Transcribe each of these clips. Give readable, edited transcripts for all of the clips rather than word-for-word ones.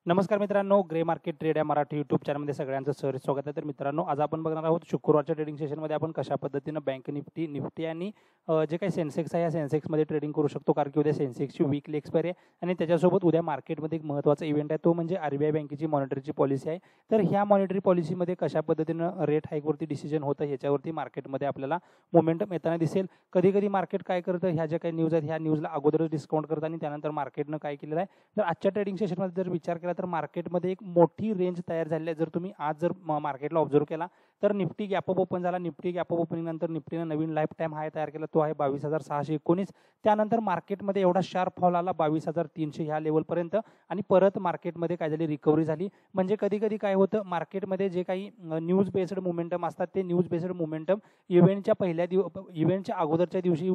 नमस्कार मित्रांनो, grey market trade या मराठी यूट्यूब चॅनलमध्ये सगळ्यांचं सहर्ष स्वागत आहे. तर मित्रांनो, आज आपण बघणार आहोत शुक्रवारच्या ट्रेडिंग सेशनमध्ये आपण कशा पद्धतीनं बँक निफ्टी आणि जे काही सेन्सेक्स आहे या सेन्सेक्समध्ये ट्रेडिंग करू शकतो. कारण की उद्या सेन्सेक्सची वीकली एक्सपायरी आहे आणि त्याच्यासोबत उद्या मार्केटमध्ये एक महत्त्वाचा इव्हेंट आहे, तो म्हणजे RBI बँकेची मॉनिटरीची पॉलिसी आहे. तर ह्या मॉनिटरी पॉलिसीमध्ये कशा पद्धतीनं रेट हाईकवरती डिसिजन होतं ह्याच्यावरती मार्केटमध्ये आपल्याला मोमेंटम येताना दिसेल. कधी कधी मार्केट काय करतं, ह्या ज्या काही न्यूज आहेत ह्या न्यूजला अगोदरच डिस्काउंट करतं आणि त्यानंतर मार्केटनं काय केलेलं आहे. तर आजच्या ट्रेडिंग सेशनमध्ये जर विचार केला तर मार्केटमध्ये एक मोठी रेंज तयार झालेली आहे. जर तुम्ही आज जर मार्केटला ऑब्झर्व केला तर निफ्टी गॅप अप ओपन झाला. निफ्टी गॅप अप ओपनिंग नंतर निफ्टीनं नवीन लाईफ टाईम हाय तयार केला, तो आहे 22,619. त्यानंतर मार्केटमध्ये एवढा शार्प फॉल आला 22,300 ह्या लेवलपर्यंत आणि परत मार्केटमध्ये काय झाली, रिकव्हरी झाली. म्हणजे कधी कधी काय होतं, मार्केटमध्ये जे काही न्यूज बेस्ड मोमेंटम असतात ते न्यूज बेस्ड मोमेंटम इव्हेंटच्या अगोदरच्या दिवशी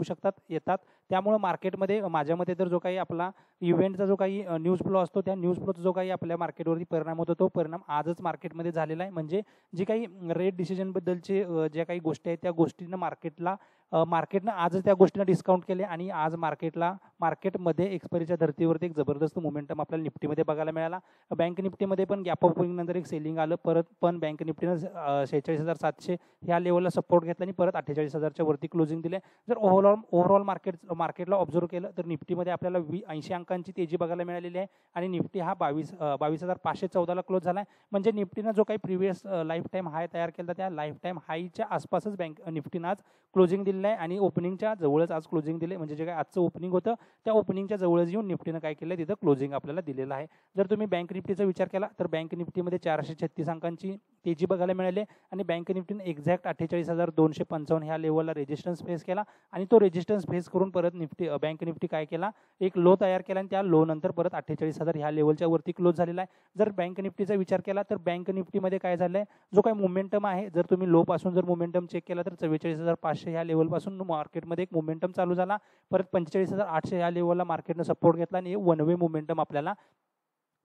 येतात. त्यामुळे मार्केटमध्ये माझ्या मते तर जो काही आपला इव्हेंटचा जो काही न्यूज फ्लो असतो त्या न्यूज फ्लोचा जो काही आपल्या मार्केटवरती परिणाम होतो तो परिणाम आजच मार्केटमध्ये झालेला आहे. म्हणजे जी काही रेट डिसिजनबद्दलचे ज्या काही गोष्टी आहेत त्या गोष्टींना मार्केटनं आजच त्या गोष्टींना डिस्काउंट केले आणि आज मार्केटमध्ये एक्सपायरीच्या धर्तीवरती एक जबरदस्त मोमेंटम आपल्याला निफ्टीमध्ये बघायला मिळाला. बँक निफ्टीमध्ये पण गॅप अप ओपनिंग नंतर एक सेलिंग आलं, परत पण बँक निफ्टीनं 46,700 ह्या लेवलला सपोर्ट घेतला आणि परत 48,000च्या वरती क्लोजिंग दिले. जर ओव्हरऑल मार्केटला ऑब्झर्व केलं तर निफ्टीमध्ये आपल्याला 80 अंकांची तेजी बघायला मिळालेली आहे आणि निफ्टी हा 22,514ला क्लोज झाला आहे. म्हणजे निफ्टीनं जो काही प्रिव्हियस लाईफ टाईम हाय तयार केला त्या लाईफ टाईम हायच्या आसपासच निफ्टीनं आज क्लोजिंग दिलेलं आहे आणि ओपनिंगच्या जवळच आज क्लोजिंग दिले. म्हणजे जे काही आजचं ओपनिंग होतं त्या ओपनिंगच्या जवळच येऊन निफ्टीनं काय केलं, तिथं क्लोजिंग आपल्याला दिलेलं आहे. जर तुम्ही बँक निफ्टीचा विचार केला तर बँक निफ्टीमध्ये 436 अंकांची तेजी बघायला मिळाली आणि बँक निफ्टीने एक्झॅक्ट 48,255 ह्या लेवलला रेजिस्टन्स फेस केला आणि तो रेजिस्टन्स फेस करून परत बँक निफ्टी काय केला, एक लो तयार केला आणि त्या लो नंतर परत 48,000 ह्या लेवलच्या वरती क्लोज झालेला आहे. जर बँक निफ्टीचा विचार केला तर बँक निफ्टीमध्ये काय झालंय, जो काही मोमेंटम आहे, जर तुम्ही लो पासून जर मोमेंटम चेक केला तर 44,500 ह्या लेवलपासून मार्केटमध्ये एक मोमेंटम चालू झाला. परत 45,800 ह्या लेवलला मार्केटनं सपोर्ट घेतला आणि वन वे मोमेंटम आपल्याला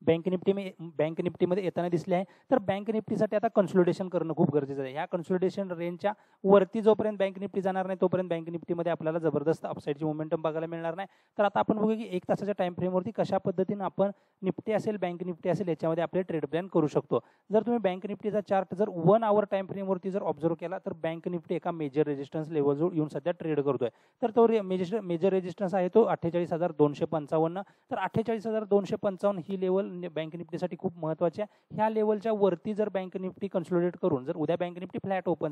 बँक निफ्टीमध्ये येताना दिसले आहे. तर बँक निफ्टीसाठी आता कन्सोलिडेशन करणं खूप गरजेचं आहे. ह्या कन्सोलिडेशन रेंजच्या वरती जोपर्यंत बँक निफ्टी जाणार नाही तोपर्यंत बँक निफ्टीमध्ये आपल्याला जबरदस्त अपसाईडची मोमेंटम बघायला मिळणार नाही. तर आता आपण बघूया की 1 तासाच्या टाइम फ्रेमवरती कशा पद्धतीनं आपण निफ्टी असेल बँक निफ्टी असेल याच्यामध्ये आपले ट्रेड प्लॅन करू शकतो. जर तुम्ही बँक निफ्टीचा चार्ट जर 1 आवर टाइम फ्रेमवरती जर ऑब्झर्व केला तर बँक निफ्टी एका मेजर रेजिस्टन्स लेवलजवळ येऊन सध्या ट्रेड करतोय. तर तो मेजर रेजिस्टन्स आहे तो 48,255. तर 48,255 ही लेवल बँक निफ्टीसाठी खूप महत्त्वाची आहे. ह्या लेवलच्या वरती जर बँक निफ्टी कन्सोलिडेट करून जर उद्या बँक निफ्टी फ्लॅट ओपन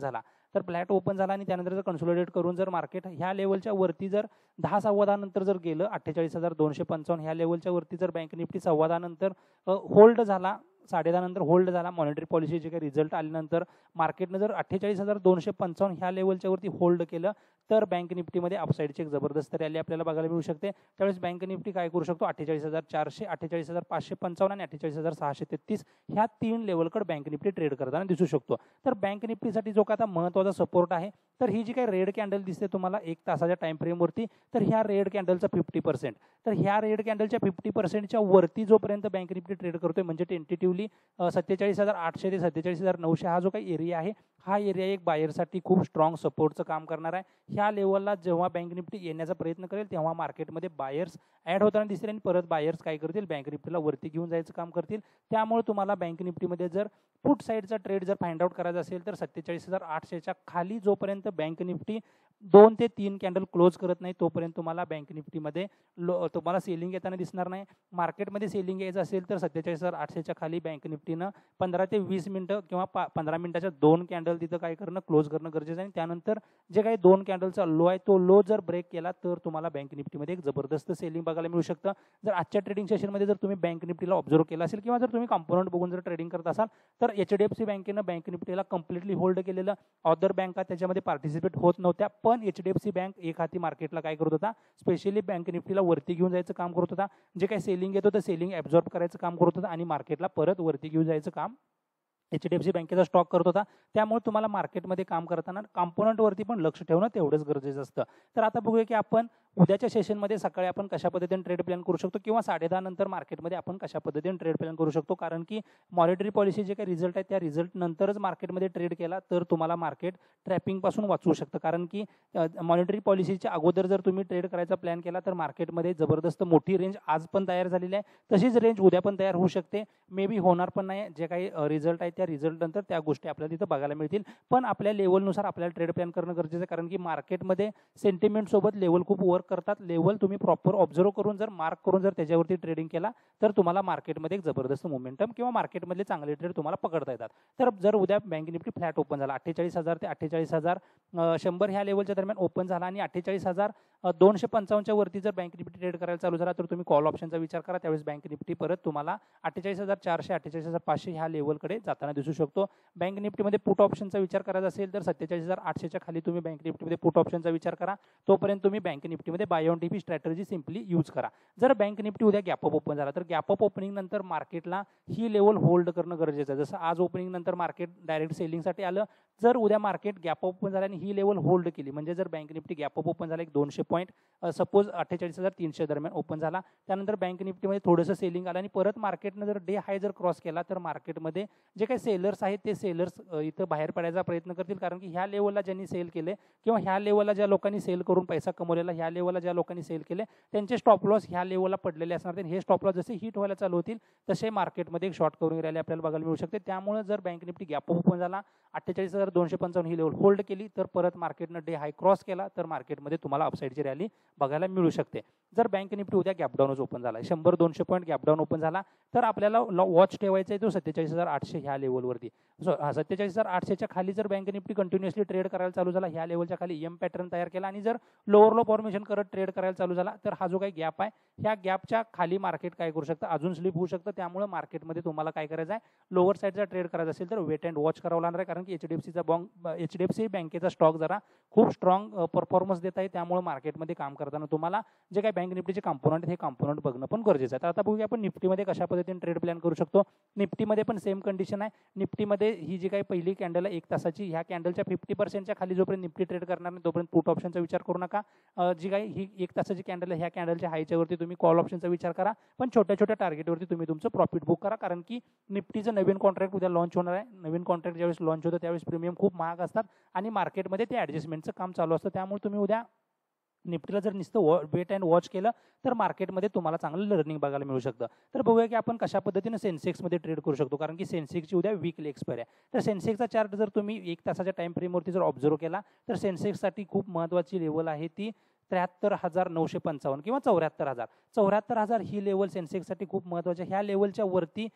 झाला आणि त्यानंतर जर कन्सोलिडेट करून जर मार्केट ह्या लेवलच्या वरती जर 10 नंतर जर गेलं 48,255 ह्या लेवलच्या वरती जर बँक निफ्टी 10 नंतर होल्ड झाला, 10:30 नंतर होल्ड झाला, मॉनिटरी पॉलिसी जे काही रिझल्ट आल्यानंतर मार्केटनं जर 48,255 ह्या लेवलच्या वरती होल्ड केलं तर बँक निफ्टीमध्ये अपसाईडची एक जबरदस्त रॅली आपल्याला बघायला मिळू शकते. त्यावेळेस बँक निफ्टी काय करू शकतो, 48,400, 48,555 आणि 48,633 ह्या 3 लेवलकडे बँक निफ्टी ट्रेड करताना दिसू शकतो. तर बँक निफ्टीसाठी जो का आता महत्त्वाचा सपोर्ट आहे, तर ही जी काही रेड कॅन्डल दिसते तुम्हाला 1 तासाच्या टाइम फ्रेमवरती, तर ह्या रेड कॅन्डलचा 50%, तर ह्या रेड कॅन्डलच्या 50%च्या वरती जोपर्यंत बँक निफ्टी ट्रेड करतोय म्हणजे टेंटेटिव्हली 47,800 ते 47,900 हा जो काही एरिया आहे हा एरिया एक बायरसाठी खूप स्ट्रॉंग सपोर्टचं काम करणार आहे. ह्या लेवलला जेव्हा बँक निफ्टी येण्याचा प्रयत्न करेल तेव्हा मार्केटमध्ये बायर्स ॲड होताना दिसतील आणि परत बायर्स काय करतील, बँक निफ्टीला वरती घेऊन जायचं काम करतील. त्यामुळे तुम्हाला बँक निफ्टीमध्ये जर पुट साईडचा ट्रेड जर फाइंड आउट करायचा असेल तर 47,800च्या खाली जोपर्यंत बँक निफ्टी 2 ते 3 कॅन्डल क्लोज करत नाही तोपर्यंत तुम्हाला बँक निफ्टीमध्ये तुम्हाला सेलिंग येताना दिसणार नाही. मार्केटमध्ये सेलिंग यायचं असेल तर 47,800च्या खाली बँक निफ्टीनं 15 ते 20 मिनिटं किंवा 15 मिनिटाच्या 2 कॅन्डल तिथं काय करणं, क्लोज करणं गरजेचं आहे. त्यानंतर जे काही 2 कॅन्डलचा लो आहे तो लो जर ब्रेक केला तर तुम्हाला बँक निफ्टीमध्ये एक जबरदस्त सेलिंग बघायला मिळू शकतं. जर आजच्या ट्रेडिंग सेशनमध्ये जर तुम्ही बँक निफ्टीला ऑब्झर्व केला असेल किंवा जर तुम्ही कॉम्पोनंट बघून जर ट्रेडिंग करत असाल तर HDFC बँकेनं बँक निफ्टीला कम्प्लिटली होल्ड केलेलं. अदर बँका त्याच्यामध्ये पार्टिसिपेट होत नव्हत्या, पण HDFC बँक एक हाती मार्केटला काय करत होता, स्पेशली बँक निफ्टीला वरती घेऊन जायचं काम करत होता. जे काही सेलिंग येत होतं सेलिंग ॲब्झॉर्ब करायचं काम करत होता आणि मार्केटला परत वरती घेऊन जायचं काम HDFC बँकेचा स्टॉक करत होता. त्यामुळे तुम्हाला मार्केटमध्ये काम करताना कॉम्पोनंटवरती पण लक्ष ठेवणं तेवढंच गरजेचं असतं. तर आता बघूया की आपण उद्याच्या सेशनमध्ये सकाळी आपण कशा पद्धतीने ट्रेड प्लॅन करू शकतो किंवा 10:30 नंतर मार्केटमध्ये आपण कशा पद्धतीने ट्रेड प्लॅन करू शकतो, कारण की मॉनिटरी पॉलिसी जे काही रिझल्ट आहे त्या रिझल्ट नंतरच मार्केटमध्ये ट्रेड केला तर तुम्हाला मार्केट ट्रॅपिंगपासून वाचवू शकतं. कारण की मॉनिटरी पॉलिसीच्या अगोदर जर तुम्ही ट्रेड करायचा प्लॅन केला तर मार्केटमध्ये जबरदस्त मोठी रेंज आज पण तयार झालेली आहे, तशीच रेंज उद्या पण तयार होऊ शकते, मे बी होणार पण नाही. जे काही रिझल्ट आहे त्या रिझल्ट नंतर त्या गोष्टी आपल्याला तिथं बघायला मिळतील. पण आपल्या लेवलनुसार आपल्याला ट्रेड प्लॅन करणं गरजेचं आहे, कारण की मार्केटमध्ये सेंटिमेंट सोबत लेवल खूप वर्क करतात. लेवल तुम्ही प्रॉपर ऑब्झर्व करून जर मार्क करून जर त्याच्यावरती ट्रेडिंग केला तर तुम्हाला मार्केटमध्ये एक जबरदस्त मोमेंटम किंवा मार्केटमधले चांगले ट्रेड तुम्हाला पकडता येतात. तर जर उद्या बँक निफ्टी फ्लॅट ओपन झाला 48,000 ते 48,100 ह्या लेवलच्या दरम्यान ओपन झाला आणि 48,255च्या वरती जर बँक निफ्टी ट्रेड करायला चालू झाला तर तुम्ही कॉल ऑप्शनचा विचार करा. त्यावेळेस बँक निफ्टी परत तुम्हाला 48,400 48,500 ह्या लेवलकडे जाताना दिसू शकतो. बँक निफ्टीमध्ये पुट ऑप्शनचा विचार करायचा असेल तर 47,800च्या खाली तुम्ही बँक निफ्टीमध्ये पुट ऑप्शनचा विचार करा. तोपर्यंत तुम्ही बँक निफ्टीमध्ये buy on DP strategy simply use करा. जर बँक निफ्टी उद्या गॅप अप ओपन झाला तर गॅप अप ओपनिंग नंतर मार्केटला ही लेवल होल्ड करणं गरजेचं आहे. जसं आज ओपनिंग नंतर मार्केट डायरेक्ट सेलिंगसाठी आलं, जर उद्या मार्केट गॅप अप ओपन झाला आणि ही लेवल होल्ड केली, म्हणजे जर bank Nifty gap up open झाला एक 200 पॉईंट सपोज 48,300 दरम्यान ओपन झाला, त्यानंतर बँक निफ्टीमध्ये थोडंसं सेलिंग आलं आणि परत मार्केटनं जर डे हाय जर क्रॉस केला तर मार्केटमध्ये जे काही सेलर्स आहेत ते सेलर्स इथं बाहेर पडायचा प्रयत्न करतील. कारण की ह्या लेवलला ज्यांनी सेल केले किंवा ह्या लेवलला ज्या लोकांनी सेल करून पैसा कमवलेला, ह्या लेवलला ज्या लोकांनी सेल केले त्यांचे स्टॉप लॉस ह्या लेवलला पडलेले असणार. हे स्टॉप लॉस जसे हिट व्हायला चालू होतील तसे मार्केटमध्ये एक शॉर्ट कव्हरिंग रॅली आपल्याला बघायला मिळू शकते. त्यामुळे जर बँक निफ्टी गॅप ओपन झाला 48,255 ही लेवल होल्ड केली तर परत मार्केटनं डे हाय क्रॉस केला तर मार्केटमध्ये तुम्हाला अपसाईडची रॅली बघायला मिळू शकते. जर बँक निफ्टी उद्या गॅपडाऊनच ओपन झाला 100-200 पॉईंट गॅपडाऊन ओपन झाला तर आपल्याला वॉच ठेवायचा आहे तो 47,800 ह्या लेवलवरती. 47,800च्या खाली जर बँक निफ्टी कंटिन्युअसली ट्रेड करायला चालू झाला, ह्या लेवलच्या खाली एम पॅटर्न तयार केला आणि जर लोअर लो फॉर्मेशन करत ट्रेड करायला चालू झाला तर हा जो काही गॅप आहे ह्या गॅपच्या खाली मार्केट काय करू शकतं, अजून स्लिप होऊ शकतं. त्यामुळे मार्केटमध्ये तुम्हाला काय करायचं आहे, लोअर साईडचा ट्रेड करायचा असेल तर वेट अँड वॉच करावं लागणार आहे. कारण की HDFC बँकेचा स्टॉक जरा खूप स्ट्रॉंग परफॉर्मन्स देत आहे. त्यामुळे मार्केटमध्ये काम करताना तुम्हाला जे काही बँक निफ्टीचे कॉम्पोनंट हे कॉम्पोनंट बघणं पण गरजेचं आहे. तर आता बघूया आपण निफ्टीमध्ये कशा पद्धतीने ट्रेड प्लॅन करू शकतो. निफ्टीमध्ये पण सेम कंडिशन आहे. निफ्टीमध्ये ही जी काही पहिली कॅन्डल आहे 1 तासाची, ह्या कॅन्डलच्या 50%च्या खाली जोपर्यंत निफ्टी ट्रेड करणार नाही तोपर्यंत पुट ऑप्शनचा विचार करू नका. जी काही ही 1 तासाची कॅन्डल आहे ह्या कॅन्डलच्या हायच्या वरती तुम्ही कॉल ऑप्शनचा विचार करा. पण छोट्या छोट्या टार्गेटवरती तुम्ही तुमचं प्रॉफिट बुक करा. कारण की निफ्टीचं नवीन कॉन्ट्रॅक्ट उद्या लॉन्च होणार आहे. नवीन कॉन्ट्रॅक्ट ज्यावेळेस लॉन्च होतं त्यावेळेस प्रीमियम खूप महाग असतात आणि मार्केटमध्ये ते ॲडजस्टमेंटचं काम चालू असतं. त्यामुळे तुम्ही उद्या निफ्टीला जर नुसतं वेट अँड वॉच केलं तर मार्केटमध्ये तुम्हाला चांगलं लर्निंग बघायला मिळू शकतं. तर बघूया की आपण कशा पद्धतीने सेन्सेक्समध्ये ट्रेड करू शकतो. कारण की सेन्सेक्सची उद्या वीकली एक्सपायरी आहे. तर सेन्सेक्सचा चार्ट जर तुम्ही 1 तासाच्या टाइम फ्रेमवरती जर ऑब्झर्व केला तर सेन्सेक्ससाठी खूप महत्त्वाची लेवल आहे ती 73,955 किंवा 74,000. 74,000 ही लेवल सेन्सेक्ससाठी खूप महत्त्वाची. ह्या लेवलच्या वरती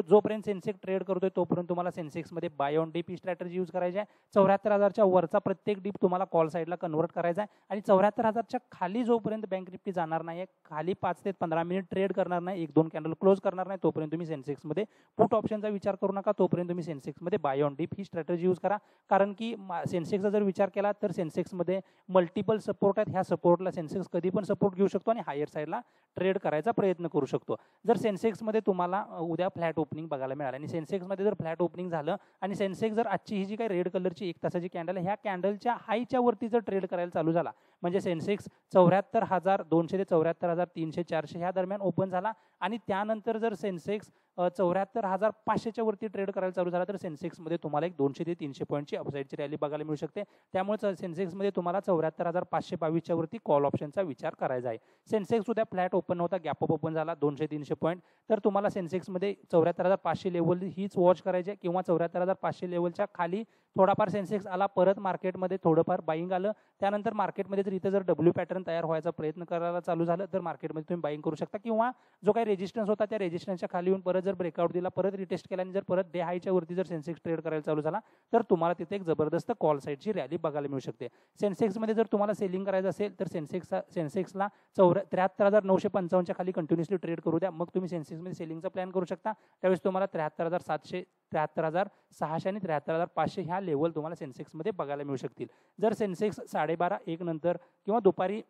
जोपर्यंत सेन्सेक्स ट्रेड करतोय तोपर्यंत तुम्हाला सेन्सेक्समध्ये buy on DP strategy use करायची आहे. 74,000च्या वरचा प्रत्येक डीप तुम्हाला कॉल साईडला कन्वर्ट करायचा आहे आणि 74,000च्या खाली जोपर्यंत बँक निफ्टी जाणार नाही, खाली 5 ते 15 मिनिट ट्रेड करणार नाही, 1-2 कॅन्डल क्लोज करणार नाही, तोपर्यंत तुम्ही सेन्सेक्समध्ये पुट ऑप्शनचा विचार करू नका. तोपर्यंत तुम्ही सेन्सेक्समध्ये बाय ऑन डीप ही स्ट्रॅटेजी यूज करा. कारण की सेन्सेक्सचा जर विचार केला तर सेन्सेक्समध्ये मल्टिपल सपोर्ट आहेत. ह्या सपोर्टला सेन्सेक्स कधी पण सपोर्ट घेऊ शकतो आणि हायर साईडला ट्रेड करायचा प्रयत्न करू शकतो. जर सेन्सेक्समध्ये तुम्हाला उद्या फ्लॅट ओपनिंग बघायला मिळालं आणि सेन्सेक्समध्ये जर फ्लॅट ओपनिंग झालं आणि सेन्सेक्स जर आजची ही जी काही रेड कलरची 1 तासाची कॅन्डल आहे ह्या कॅन्डलच्या हायच्या वरती जर ट्रेड करायला चालू झाला, म्हणजे सेन्सेक्स 74,200 ते 74,300-400 ह्या दरम्यान ओपन झाला आणि त्यानंतर जर सेन्सेक्स 74,500च्या वरती ट्रेड करायला चालू झाला तर सेन्सेक्समध्ये तुम्हाला एक 200 ते 300 पॉईंटची अपसाईडची रॅली बघायला मिळू शकते. त्यामुळे सेन्सेक्समध्ये तुम्हाला 74,522च्या वरती कॉल ऑप्शनचा विचार करायचा आहे. सेन्सेक्स उद्या फ्लॅट ओपन होता, गॅप अप ओपन झाला 200-300 पॉईंट, तर तुम्हाला सेन्सेक्समध्ये 74,500 लेवल हीच वॉच करायची आहे किंवा 74,500 लेवलच्या खाली थोडाफार सेन्सेक्स आला, परत मार्केटमध्ये थोडंफार बाईंग आलं, त्यानंतर मार्केटमध्ये जर इथं जर डब्ल्यू पॅटर्न तयार व्हायचा प्रयत्न करायला चालू झालं तर मार्केटमध्ये तुम्ही बाईंग करू शकता किंवा जो काही रेजिस्टन्स होता त्या रेजिस्टन्सच्या खाली येऊन परत जर ब्रेकआउट दिला, परत रिटेस्ट केला आणि जर परत डे हायच्या वरती जर सेन्सेक्स ट्रेड करायला चालू झाला तर तुम्हाला तिथे एक जबरदस्त कॉल साईडची रॅली बघायला मिळू शकते. सेन्सेक्समध्ये जर तुम्हाला सेलिंग करायचं असेल तर सेन्सेक्सला 73,955च्या खाली कंटिन्युअसली ट्रेड करू द्या. मग तुम्ही सेन्सेक्समध्ये सेलिंगचा प्लॅन करू शकता. त्यावेळेस तुम्हाला 73,700, 73,600 आणि 73,500 ह्या लेवल तुम्हाला सेन्सेक्समध्ये बघायला मिळू शकतील. जर सेन्सेक्स 12:30-1 नंतर किंवा दुपारी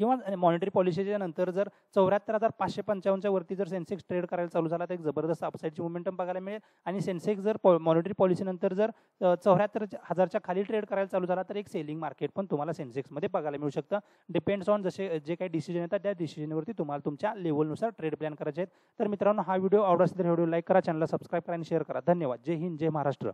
किंवा मॉनिटरी पॉलिसीच्या नंतर जर 74,555च्या वरती जर सेन्सेक्स ट्रेड करायला चालू झाला तर एक जबरदस्त अपसाईडची मोमेंटम बघायला मिळेल आणि सेन्सेक्स जर मॉनिटरी पॉलिसीनंतर जर 74,000च्या खाली ट्रेड करायला चालू झाला तर एक सेलिंग मार्केट पण तुम्हाला सेन्सेक्समध्ये बघायला मिळू शकतं. डिपेंड्स ऑन जे काही डिसिजन येतात त्या डिसिजनवरती तुम्हाला तुमच्या लेवलनुसार ट्रेड प्लॅन करायचे आहेत. तर मित्रांनो, हा व्हिडिओ आवडला असेल तर व्हिडिओ लाईक करा, चॅनलला सबस्क्राईब करा आणि शेअर करा. धन्यवाद. जय हिंद, जय महाराष्ट्र.